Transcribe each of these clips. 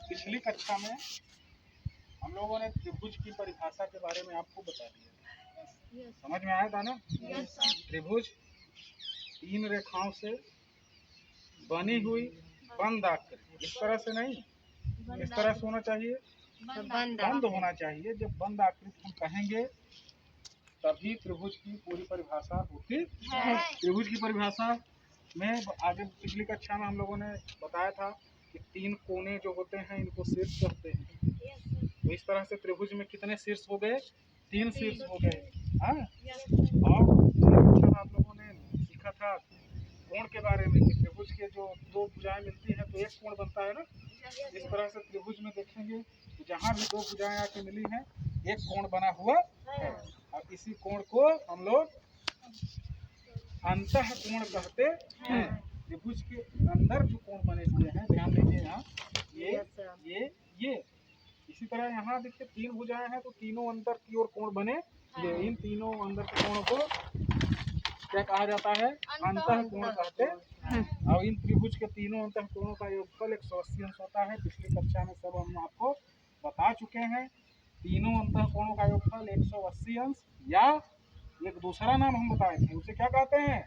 पिछली कक्षा में हम लोगों ने त्रिभुज की परिभाषा के बारे में आपको बता दिया। समझ में आया था ना? त्रिभुज तीन रेखाओं से बनी हुई बंद आकृति, इस तरह से नहीं, इस तरह से होना चाहिए, बंद होना चाहिए। जब बंद आकृति हम कहेंगे तभी त्रिभुज की पूरी परिभाषा होती है। त्रिभुज की परिभाषा में आगे पिछली कक्षा में हम लोगों ने बताया था कि तीन कोने जो होते हैं इनको शीर्ष कहते हैं। तो इस तरह से त्रिभुज में कितने शीर्ष हो गए? तीन शीर्ष हो गए। हाँ, और पिछली कक्षा में आप लोगों ने सीखा था कोण के बारे में कि त्रिभुज के जो दो भुजाएं मिलती हैं तो एक कोण बनता है ना। इस तरह से त्रिभुज में देखेंगे तो जहाँ भी दो भुजाएं आके मिली हैं एक कोण बना हुआ है, और इसी कोण को हम लोग अंतः कोण कहते हैं। त्रिभुज के अंदर जो कोण बने हुए हैं, ध्यान दीजिए यहाँ, ये इसी तरह यहाँ देखिए तीन भुजाएं हैं तो तीनों अंदर की ओर कोण बने। इन तीनों अंदर के कोणों को क्या कहा जाता है? अंतः कोण कहते हैं। और इन त्रिभुज के तीनों अंतः कोणों का योगफल 180 अंश होता है। पिछली कक्षा में सब हम आपको बता चुके हैं। तीनों अंतः कोणों का योगफल 180 अंश, या एक दूसरा नाम हम बताए थे, उसे क्या कहते हैं?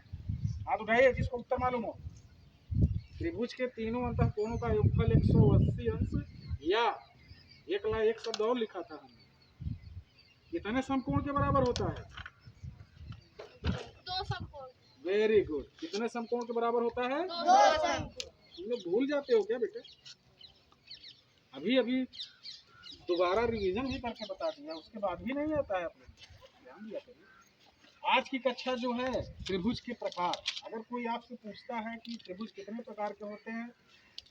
हाथ उठाइए जिसको उत्तर मालूम हो। त्रिभुज के तीनों अंतः कोणों का योगफल 180 अंश, या एक शब्द और लिखा था हमने, कितने समकोण के बराबर होता है? दो समकोण। Very good. कितने समकोण के बराबर होता है? दो समकोण। तुम लोग भूल जाते हो क्या बेटे? अभी अभी दोबारा रिवीजन भी करके बता दिया, उसके बाद भी नहीं आता है। अपने ध्यान दिया करिए। आज की कक्षा जो है त्रिभुज के प्रकार, अगर कोई आपसे पूछता है कि त्रिभुज कितने प्रकार के होते हैं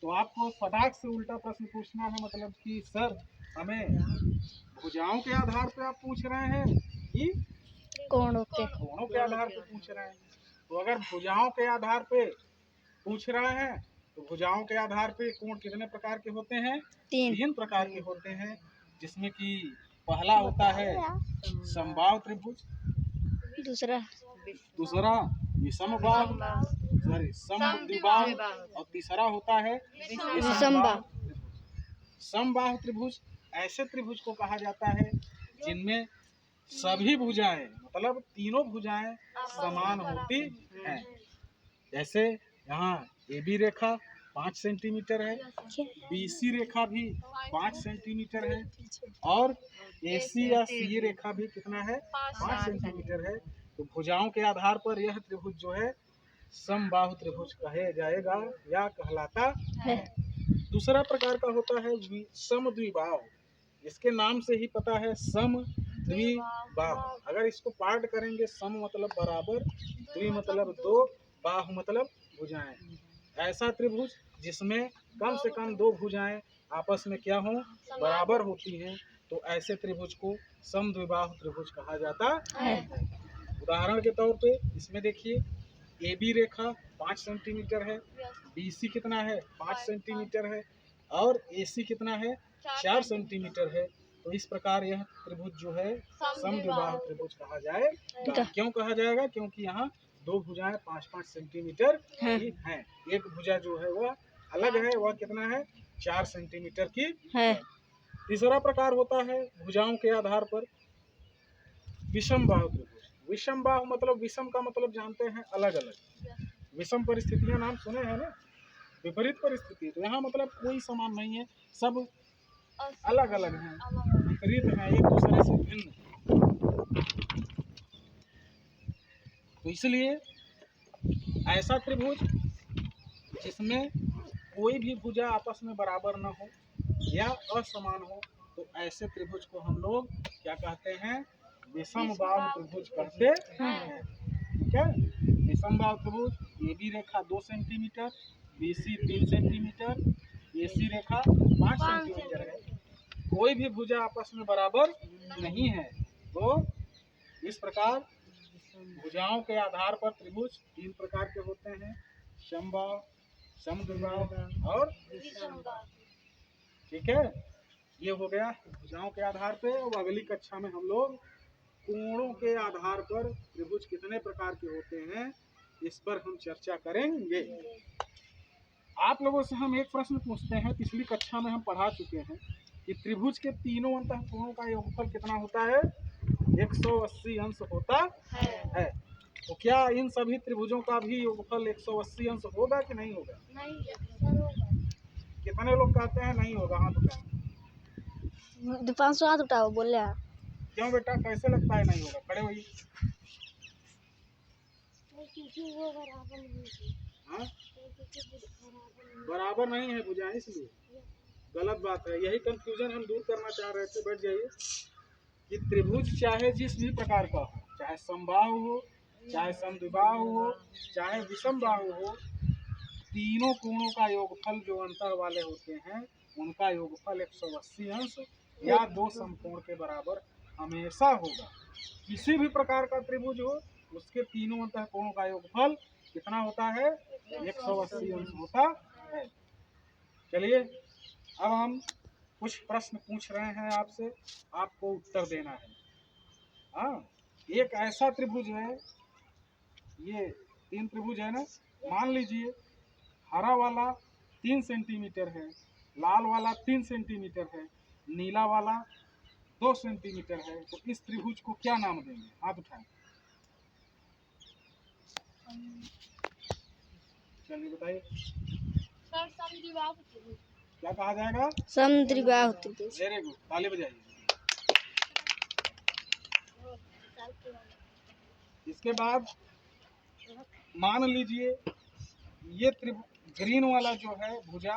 तो आपको फटाक से उल्टा प्रश्न पूछना है, मतलब कि सर हमें भुजाओं के आधार पे आप पूछ रहे हैं कि कोणों के आधार पे पूछ रहे हैं? तो अगर भुजाओं के आधार पे पूछ रहे हैं तो भुजाओं के आधार पे कोण कितने प्रकार के होते हैं? तीन प्रकार के होते हैं, जिसमें कि पहला होता है समबाहु त्रिभुज, दूसरा विषमबाहु, समद्विबाहु, और तीसरा होता है विषमबाहु। समबाहु त्रिभुज ऐसे त्रिभुज को कहा जाता है जिनमें सभी भुजाएं, मतलब तीनों भुजाएं समान होती हैं। जैसे यहाँ AB रेखा 5 सेंटीमीटर है, BC रेखा भी 5 सेंटीमीटर है, और AC या CA रेखा भी कितना है? 5 सेंटीमीटर है। तो भुजाओं के आधार पर यह त्रिभुज जो है समबाहु त्रिभुज कहे जाएगा या कहलाता है। दूसरा प्रकार का होता है समद्विबाहु। इसके नाम से ही पता है समद्विबाहु। अगर इसको पार्ट करेंगे, सम मतलब बराबर, द्वि मतलब दो, बाहु मतलब भुजाएं। ऐसा त्रिभुज जिसमें कम से कम दो भुजाएं आपस में क्या हो? बराबर होती हैं, तो ऐसे त्रिभुज को समद्विबाहु त्रिभुज कहा जाता है। उदाहरण के तौर पे इसमें देखिए AB रेखा 5 सेंटीमीटर है, BC कितना है? 5 सेंटीमीटर है, और AC कितना है? 4 सेंटीमीटर है। तो इस प्रकार यह त्रिभुज जो है समद्विबाहु त्रिभुज कहा जाएगा। क्यों कहा जाएगा? क्योंकि यहाँ दो भुजाएं 5-5 सेंटीमीटर की हैं। एक भुजा जो है वह अलग है, वह कितना है? 4 सेंटीमीटर की है। तीसरा प्रकार होता है भुजाओं के आधार पर विषमबाहु त्रिभुज। विषमबाहु मतलब, विषम का मतलब जानते हैं अलग अलग, विषम परिस्थितियां नाम सुने हैं ना, विपरीत परिस्थिति। तो यहाँ मतलब कोई समान नहीं है, सब अलग अलग हैं, विपरीत हैं, एक दूसरे से भिन्न। तो इसलिए ऐसा त्रिभुज जिसमें कोई भी भुजा आपस में बराबर न हो या असमान हो, तो ऐसे त्रिभुज को हम लोग क्या कहते हैं? विषमबाहु त्रिभुज कहते हैं। ठीक है? विषमबाहु त्रिभुज AB रेखा 2 सेंटीमीटर, BC 3 सेंटीमीटर, AC रेखा 5 सेंटीमीटर है। कोई भी भुजा आपस में बराबर नहीं है। तो इस प्रकार भुजाओं के आधार पर त्रिभुज तीन प्रकार के होते हैं, समबाहु, समद्विबाहु और विषमबाहु। ठीक है? ये हो गया भुजाओं के आधार पे। और अगली कक्षा में हम लोग कोणों के आधार पर त्रिभुज कितने प्रकार के होते हैं इस पर हम चर्चा करेंगे। आप लोगों से हम एक प्रश्न पूछते हैं, पिछली कक्षा में हम पढ़ा चुके हैं कि त्रिभुज के तीनों अंतःकोणों का योगफल कितना होता है? 180 अंश होता है। तो क्या इन सभी त्रिभुजों का भी योगफल 180 अंश होगा कि नहीं होगा? कितने लोग कहते हैं नहीं होगा? हाथ उठाएं। दीपांशु हाथ उठाओ, बोले क्यों बेटा, कैसे लगता है नहीं होगा? खड़े होइए। हाँ? बराबर नहीं है भुजाएं, इसलिए गलत बात है। यही कंफ्यूजन हम दूर करना चाह रहे थे। बैठ जाइए। कि त्रिभुज चाहे जिस भी प्रकार का हो, चाहे समबाहु हो, चाहे समद्विबाहु हो, चाहे विषमबाहु हो, तीनों कोणों का योगफल जो अंतर वाले होते हैं उनका योगफल 180 अंश या 2 समकोण के बराबर हमेशा होगा। किसी भी प्रकार का त्रिभुज हो, उसके तीनों अंतःकोणों का योगफल कितना होता है? 180 अंश होता है। चलिए, अब हम कुछ प्रश्न पूछ रहे हैं आपसे, आपको उत्तर देना है। हाँ, एक ऐसा त्रिभुज है, ये 3 त्रिभुज है ना, मान लीजिए हरा वाला 3 सेंटीमीटर है, लाल वाला 3 सेंटीमीटर है, नीला वाला 2 सेंटीमीटर है। तो इस त्रिभुज को क्या नाम देंगे? हाथ उठाएं। चलिए बताइए, क्या कहा जाएगा? समद्विबाहु त्रिभुज। वेरी गुड, ताली बजाइए। इसके बाद मान लीजिए ये ग्रीन वाला जो है भुजा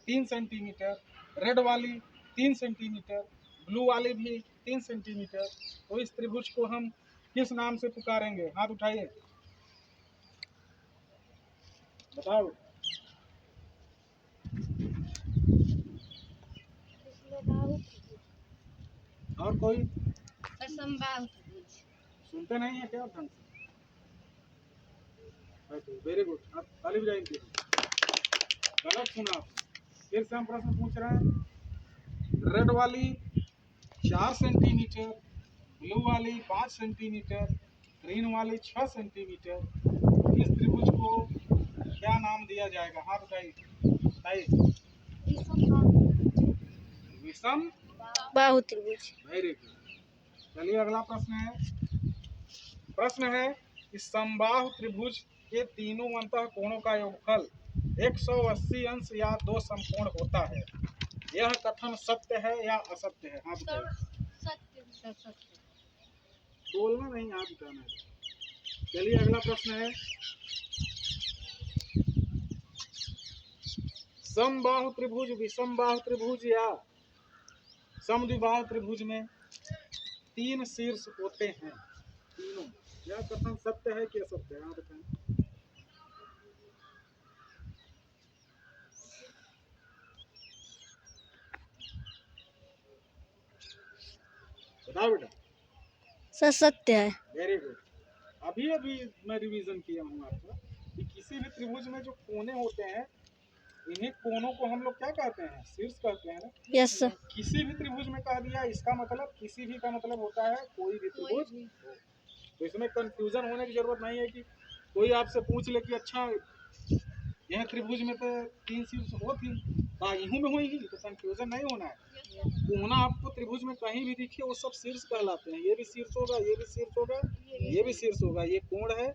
3 सेंटीमीटर, रेड वाली 3 सेंटीमीटर, ब्लू वाली भी 3 सेंटीमीटर। तो इस त्रिभुज को हम किस नाम से पुकारेंगे? हाथ उठाइए, बताओ। और कोई सुनते नहीं है क्या ढंग से? वेरी गुड, आप ताली बजाएंगे। गलत सुना। फिर से हम प्रश्न पूछ रहे हैं। रेड वाली 4 सेंटीमीटर, ब्लू वाली 5 सेंटीमीटर, ग्रीन वाली 6 सेंटीमीटर। इस त्रिभुज को क्या नाम दिया जाएगा? हाथ उठाइए, बताइए। विषम बाहु त्रिभुज। Very good. चलिए, अगला प्रश्न है कि समबाहु त्रिभुज के तीनों अंतःकोणों का योगफल 180 अंश या 2 समकोण होता है। यह कथन सत्य है या असत्य है? हाथ उठाइए। बोलना नहीं, हाथ उठाना है। चलिए, अगला प्रश्न है। समबाहु त्रिभुज, विषमबाहु त्रिभुज या समद्विबाहु त्रिभुज में 3 शीर्ष होते हैं। तीनों, यह कथन सत्य है कि असत्य है? आप बताएं। बताओ बेटा। सत्य है। Very good. अभी मैं रिवीजन किया हूँ आपका कि किसी भी त्रिभुज में जो कोने होते हैं, इन्हीं कोनों को हम लोग क्या कहते हैं? शीर्ष कहते हैं ना। Yes sir. किसी भी त्रिभुज में कह दिया, इसका मतलब किसी भी का मतलब होता है कोई भी त्रिभुज। तो इसमें कंफ्यूजन होने की जरूरत नहीं है कि कोई आपसे पूछ ले कि अच्छा यह त्रिभुज में तो 3 शीर्ष होती, इहू में होगी, तो कंफ्यूजन नहीं होना है। कोना आपको त्रिभुज में कहीं भी दिखे, वो सब शीर्ष कहलाते हैं। ये भी शीर्ष होगा, ये भी शीर्ष होगा, ये भी शीर्ष होगा। ये कोण है,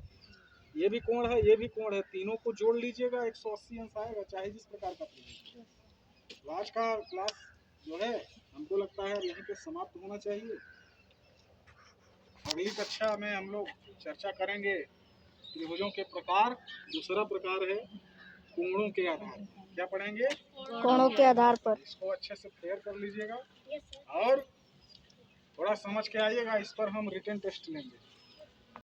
ये भी कोण है, ये भी कोण है। तीनों को जोड़ लीजिएगा, 180 अंश आएगा, चाहे जिस प्रकार का त्रिभुज। आज का क्लास जो है हमको लगता है यहीं पे समाप्त होना चाहिए। अगली कक्षा में हम लोग चर्चा करेंगे त्रिभुजों के प्रकार। दूसरा प्रकार है कोणों के आधार। क्या पढ़ेंगे? कोणों के आधार पर। इसको अच्छे से क्लियर कर लीजिएगा और थोड़ा समझ के आइएगा। इस पर हम रिटन टेस्ट लेंगे।